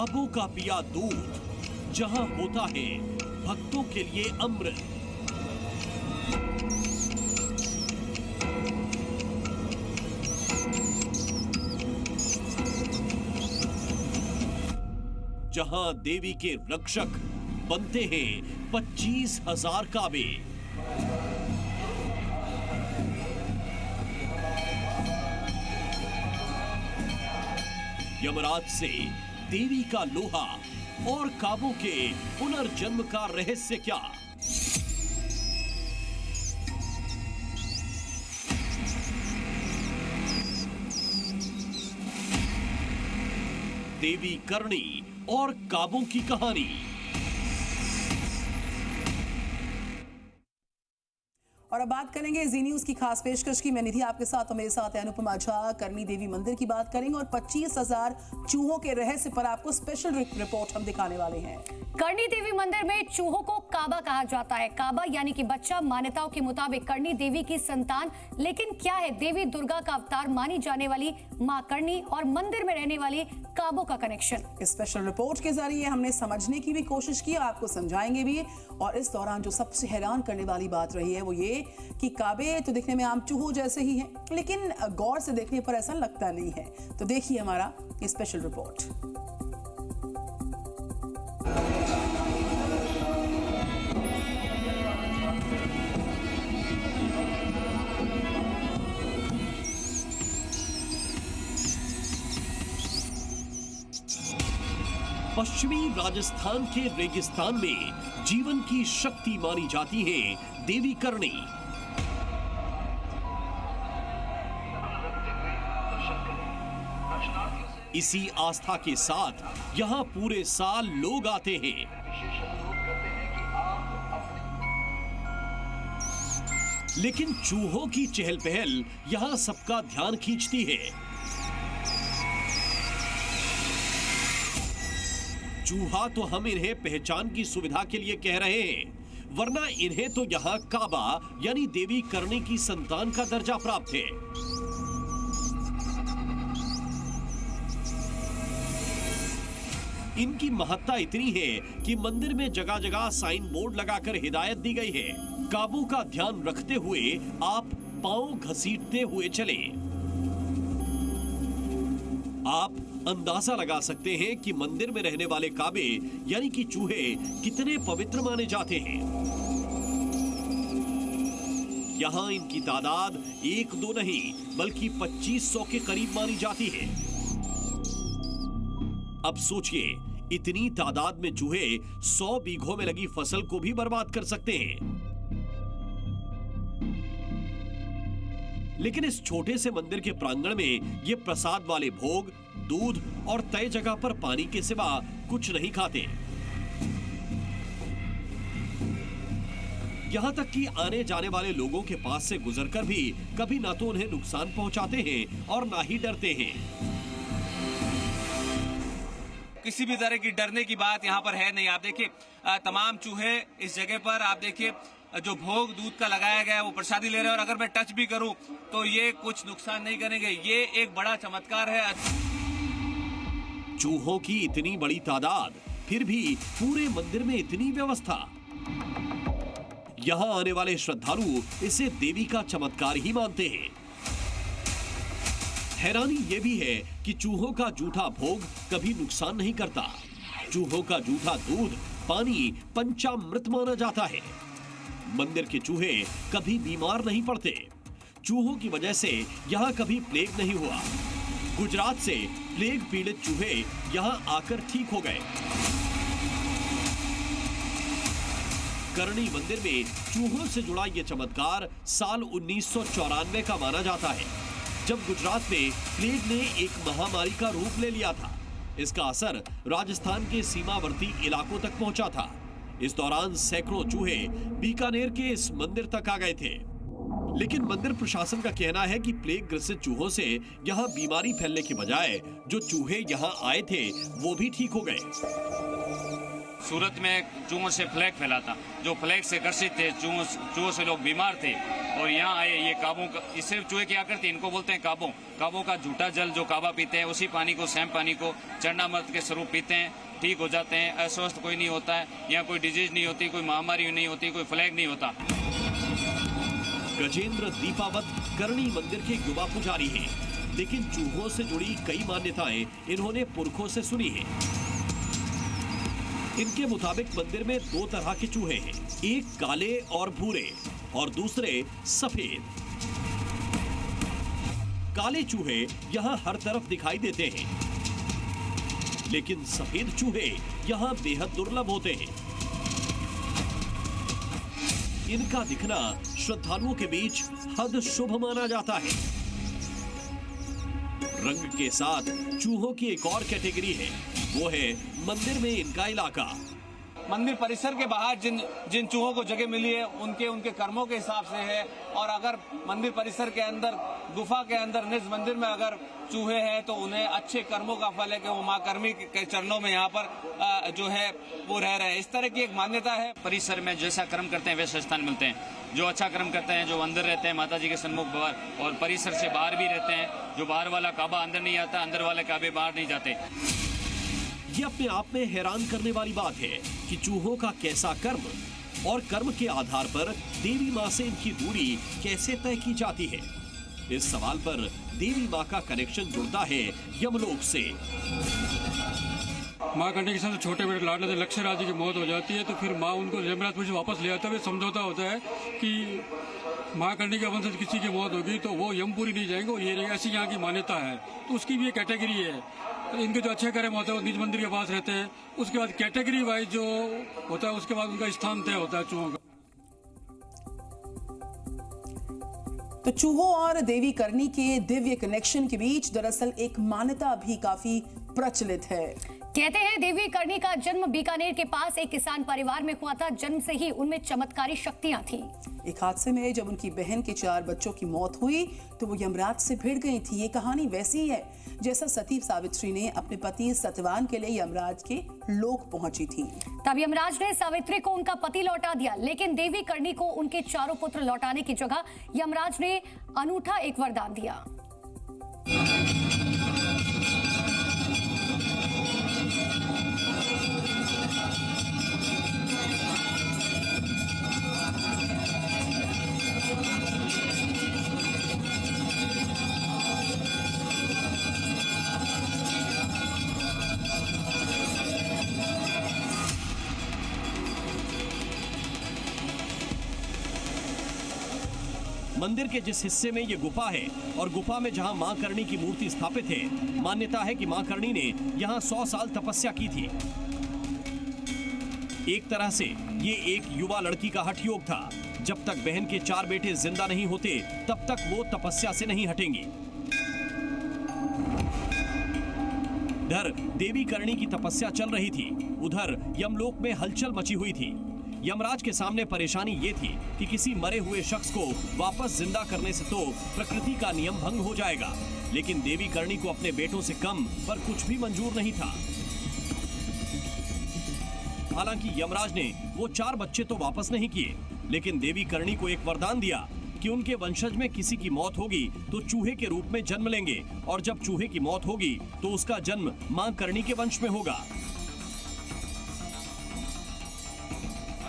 काबू का पिया दूध, जहां होता है भक्तों के लिए अमृत। जहां देवी के रक्षक बनते हैं 25,000 काबे। यमराज से देवी का लोहा और काबों के पुनर्जन्म का रहस्य क्या? देवी करणी और काबों की कहानी। और अब बात करेंगे जी न्यूज की खास पेशकश की। मैं निधि आपके साथ और मेरे साथ है अनुपमा झा। करणी देवी मंदिर की बात करेंगे और 25,000 चूहों के रहस्य पर आपको स्पेशल रिपोर्ट हम दिखाने वाले हैं। करणी देवी मंदिर में चूहों को काबा कहा जाता है। काबा यानी कि बच्चा। मान्यताओं के मुताबिक करणी देवी की संतान। लेकिन क्या है देवी दुर्गा का अवतार मानी जाने वाली मां करणी और मंदिर में रहने वाली काबों का कनेक्शन? इस स्पेशल रिपोर्ट के जरिए हमने समझने की भी कोशिश की, आपको समझाएंगे भी। और इस दौरान जो सबसे हैरान करने वाली बात रही है वो ये कि काबे तो दिखने में आम चूहों जैसे ही हैं, लेकिन गौर से देखने पर ऐसा लगता नहीं है। तो देखिए हमारा ये स्पेशल रिपोर्ट। पश्चिमी राजस्थान के रेगिस्तान में जीवन की शक्ति मानी जाती है देवी करणी। इसी आस्था के साथ यहां पूरे साल लोग आते हैं। लेकिन चूहों की चहल पहल यहां सबका ध्यान खींचती है। चूहा तो हम इन्हें पहचान की सुविधा के लिए कह रहे हैं, वरना इन्हें तो यहां काबा यानी देवी करणी की संतान का दर्जा प्राप्त है। इनकी महत्ता इतनी है कि मंदिर में जगह जगह साइन बोर्ड लगाकर हिदायत दी गई है, काबू का ध्यान रखते हुए आप पांव घसीटते हुए चलें। आप अंदाजा लगा सकते हैं कि मंदिर में रहने वाले काबे यानी कि चूहे कितने पवित्र माने जाते हैं। यहां इनकी तादाद 1-2 नहीं बल्कि 2500 के करीब मानी जाती है। अब सोचिए, इतनी तादाद में चूहे 100 बीघों में लगी फसल को भी बर्बाद कर सकते हैं। लेकिन इस छोटे से मंदिर के प्रांगण में ये प्रसाद वाले भोग, दूध और तय जगह पर पानी के सिवा कुछ नहीं खाते। यहां तक कि आने जाने वाले लोगों के पास से गुजरकर भी कभी ना तो उन्हें नुकसान पहुंचाते हैं और ना ही डरते हैं। किसी भी तरह की डरने की बात यहाँ पर है नहीं। आप देखिए तमाम चूहे इस जगह पर, आप देखिए जो भोग दूध का लगाया गया है वो प्रसादी ले रहे हैं, और अगर मैं टच भी करूं तो ये कुछ नुकसान नहीं करेंगे। ये एक बड़ा चमत्कार है। चूहों की इतनी बड़ी तादाद, फिर भी पूरे मंदिर में इतनी व्यवस्था। यहां आने वाले श्रद्धालु इसे देवी का चमत्कार ही मानते हैं। हैरानी यह भी है कि चूहों का जूठा भोग कभी नुकसान नहीं करता। चूहों का जूठा दूध, पानी पंचामृत माना जाता है। मंदिर के चूहे कभी बीमार नहीं पड़ते। चूहों की वजह से यहाँ कभी प्लेग नहीं हुआ। गुजरात से प्लेग पीड़ित चूहे यहाँ आकर ठीक हो गए। करणी मंदिर में चूहों से जुड़ा यह चमत्कार साल 1994 का माना जाता है, जब गुजरात में प्लेग ने एक महामारी का रूप ले लिया था। इसका असर राजस्थान के सीमावर्ती इलाकों तक पहुंचा था। इस दौरान सैकड़ों चूहे बीकानेर के इस मंदिर तक आ गए थे। लेकिन मंदिर प्रशासन का कहना है कि प्लेग ग्रसित चूहों से यहां बीमारी फैलने के बजाय जो चूहे यहां आए थे वो भी ठीक हो गए। सूरत में चूहों से फ्लैग फैला था, जो फ्लैग से ग्रसित थे, चूहों से लोग बीमार थे और यहाँ आए। ये काबों का, इससे चूहे क्या करते हैं, इनको बोलते हैं काबों। काबों का झूठा जल जो काबा पीते हैं, उसी पानी को, सेम पानी को चरणामृत के स्वरूप पीते हैं, ठीक हो जाते हैं, अस्वस्थ कोई नहीं होता है, यहाँ कोई डिजीज नहीं होती, कोई महामारी नहीं होती, कोई फ्लैग नहीं होता। गजेंद्र दीपावत करणी मंदिर के युवा पुजारी हैं, लेकिन चूहों से जुड़ी कई मान्यताएं इन्होंने पुरखों से सुनी है। इनके मुताबिक मंदिर में दो तरह के चूहे हैं, एक काले और भूरे और दूसरे सफेद। काले चूहे यहां हर तरफ दिखाई देते हैं, लेकिन सफेद चूहे यहां बेहद दुर्लभ होते हैं। इनका दिखना श्रद्धालुओं के बीच हद शुभ माना जाता है। रंग के साथ चूहों की एक और कैटेगरी है, वो है मंदिर में इनका इलाका। मंदिर परिसर के बाहर जिन चूहों को जगह मिली है, उनके कर्मों के हिसाब से है। और अगर मंदिर परिसर के अंदर, गुफा के अंदर, निज मंदिर में अगर चूहे हैं तो उन्हें अच्छे कर्मों का फल है कि वो माँ कर्मी के चरणों में यहाँ पर जो है वो रह रहे हैं। इस तरह की एक मान्यता है। परिसर में जैसा कर्म करते हैं वैसे स्थान मिलते हैं। जो अच्छा कर्म करते हैं, जो अंदर रहते हैं माता जी के सन्मुख बाहर, और परिसर से बाहर भी रहते हैं। जो बाहर वाला काबा अंदर नहीं आता, अंदर वाले काबे बाहर नहीं जाते। ये अपने आप में हैरान करने वाली बात है कि चूहों का कैसा कर्म और कर्म के आधार पर देवी माँ से इनकी दूरी कैसे तय की जाती है। इस सवाल पर देवी माँ का कनेक्शन जुड़ता है यमलोक से। माँ करने के साथ छोटे बेटे लाडले थे, लक्ष्य राज की मौत हो जाती है तो फिर माँ उनको यमराज से वापस ले आता है। समझौता होता है कि माँ करने के वंशज किसी की मौत होगी तो वो यमपुरी नहीं जाएंगे, ये रहेंगे। ऐसी यहाँ की मान्यता है, तो उसकी भी एक कैटेगरी है। इनके जो अच्छे कर्म होते हैं वो निज मंदिर के पास रहते हैं। उसके बाद कैटेगरी वाइज जो होता है, उसके बाद उनका स्थान तय होता है चूहों का। तो चूहों और देवी करनी के दिव्य कनेक्शन के बीच दरअसल एक मान्यता भी काफी प्रचलित है। कहते हैं देवी करनी का जन्म बीकानेर के पास एक किसान परिवार में हुआ था। जन्म से ही उनमें चमत्कारी शक्तियां थीं। एक हादसे में जब उनकी बहन के 4 बच्चों की मौत हुई तो वो यमराज से भिड़ गई थी। ये कहानी वैसी ही है जैसा सती सावित्री ने अपने पति सत्यवान के लिए यमराज के लोक पहुंची थी। तब यमराज ने सावित्री को उनका पति लौटा दिया, लेकिन देवी करनी को उनके 4 पुत्र लौटाने की जगह यमराज ने अनूठा एक वरदान दिया। मंदिर के जिस हिस्से में ये गुफा है और गुफा में जहां मां करणी की मूर्ति स्थापित है, मान्यता है कि मां करणी ने यहां 100 साल तपस्या की थी। एक तरह से ये एक युवा लड़की का हठ योग था। जब तक बहन के 4 बेटे जिंदा नहीं होते तब तक वो तपस्या से नहीं हटेंगी। इधर देवी करणी की तपस्या चल रही थी, उधर यमलोक में हलचल मची हुई थी। यमराज के सामने परेशानी ये थी कि किसी मरे हुए शख्स को वापस जिंदा करने से तो प्रकृति का नियम भंग हो जाएगा, लेकिन देवी करणी को अपने बेटों से कम पर कुछ भी मंजूर नहीं था। हालांकि यमराज ने वो 4 बच्चे तो वापस नहीं किए, लेकिन देवी करणी को एक वरदान दिया कि उनके वंशज में किसी की मौत होगी तो चूहे के रूप में जन्म लेंगे, और जब चूहे की मौत होगी तो उसका जन्म मां करणी के वंश में होगा।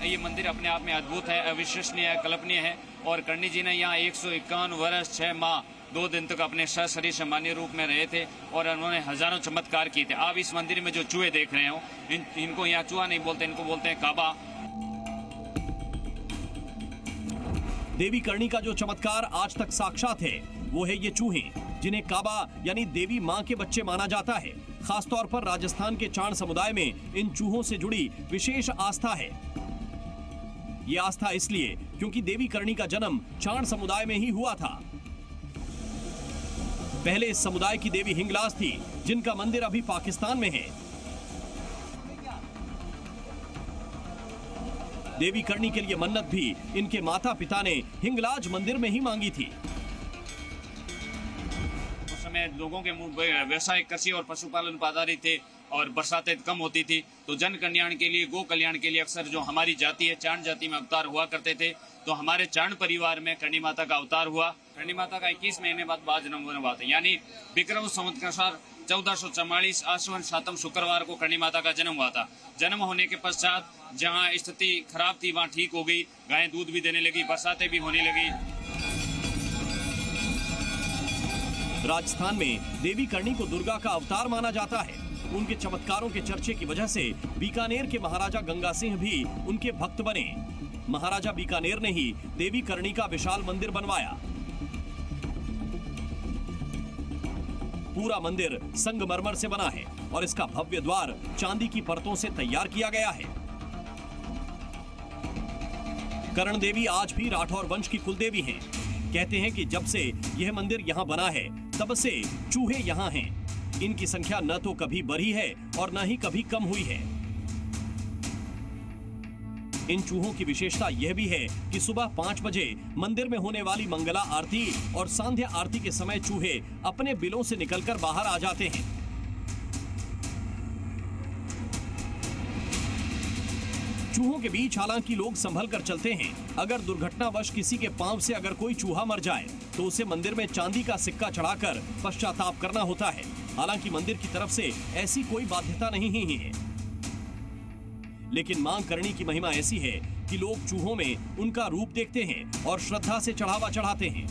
ये मंदिर अपने आप में अद्भुत है, अविश्वसनीय है, कल्पनीय है। और करणी जी ने यहाँ 151 वर्ष 6 माह 2 दिन तक अपने सशरीर सामान्य रूप में रहे थे और उन्होंने हजारों चमत्कार किए थे। आप इस मंदिर में जो चूहे देख रहे हो, इनको यहाँ चूहा नहीं बोलते, इनको बोलते हैं काबा। देवी करणी का जो चमत्कार आज तक साक्षात है वो है ये चूहे, जिन्हें काबा यानी देवी मां के बच्चे माना जाता है। खासतौर पर राजस्थान के चाण समुदाय में इन चूहों से जुड़ी विशेष आस्था है। ये आस्था इसलिए क्योंकि देवी करणी का जन्म चाण समुदाय में ही हुआ था। पहले इस समुदाय की देवी हिंगलाज थी, जिनका मंदिर अभी पाकिस्तान में है। देवी करणी के लिए मन्नत भी इनके माता पिता ने हिंगलाज मंदिर में ही मांगी थी। उस समय लोगों के व्यवसाय कृषि और पशुपालन पर आधारित थे। और बरसातें कम होती थी, तो जन कल्याण के लिए, गो कल्याण के लिए अक्सर जो हमारी जाति है, चांद जाति में अवतार हुआ करते थे। तो हमारे चांद परिवार में करणी माता का अवतार हुआ। करणी माता का 21 महीने बाद जन्म होने वाला है, यानी विक्रम संवत के अनुसार 1444 आश्विन 7 शुक्रवार को करणी माता का जन्म हुआ था। जन्म होने के पश्चात जहाँ स्थिति खराब थी वहाँ ठीक हो गई, गायें दूध भी देने लगी, बरसातें भी होने लगी। राजस्थान में देवी करणी को दुर्गा का अवतार माना जाता है। उनके चमत्कारों के चर्चे की वजह से बीकानेर के महाराजा गंगा सिंह भी उनके भक्त बने। महाराजा बीकानेर ने ही देवी करणी का विशाल मंदिर बनवाया। पूरा मंदिर संगमरमर से बना है और इसका भव्य द्वार चांदी की परतों से तैयार किया गया है। करण देवी आज भी राठौर वंश की कुलदेवी हैं। कहते हैं कि जब से यह मंदिर यहाँ बना है तब से चूहे यहाँ हैं। इनकी संख्या न तो कभी बढ़ी है और न ही कभी कम हुई है। इन चूहों की विशेषता यह भी है कि सुबह 5 बजे मंदिर में होने वाली मंगला आरती और सांध्या आरती के समय चूहे अपने बिलों से निकलकर बाहर आ जाते हैं। चूहों के बीच हालांकि लोग संभल कर चलते हैं। अगर दुर्घटनावश किसी के पांव से अगर कोई चूहा मर जाए तो उसे मंदिर में चांदी का सिक्का चढ़ाकर पश्चाताप करना होता है। हालांकि मंदिर की तरफ से ऐसी कोई बाध्यता नहीं ही है, लेकिन मां करणी की महिमा ऐसी है कि लोग चूहों में उनका रूप देखते हैं और श्रद्धा से चढ़ावा चढ़ाते हैं।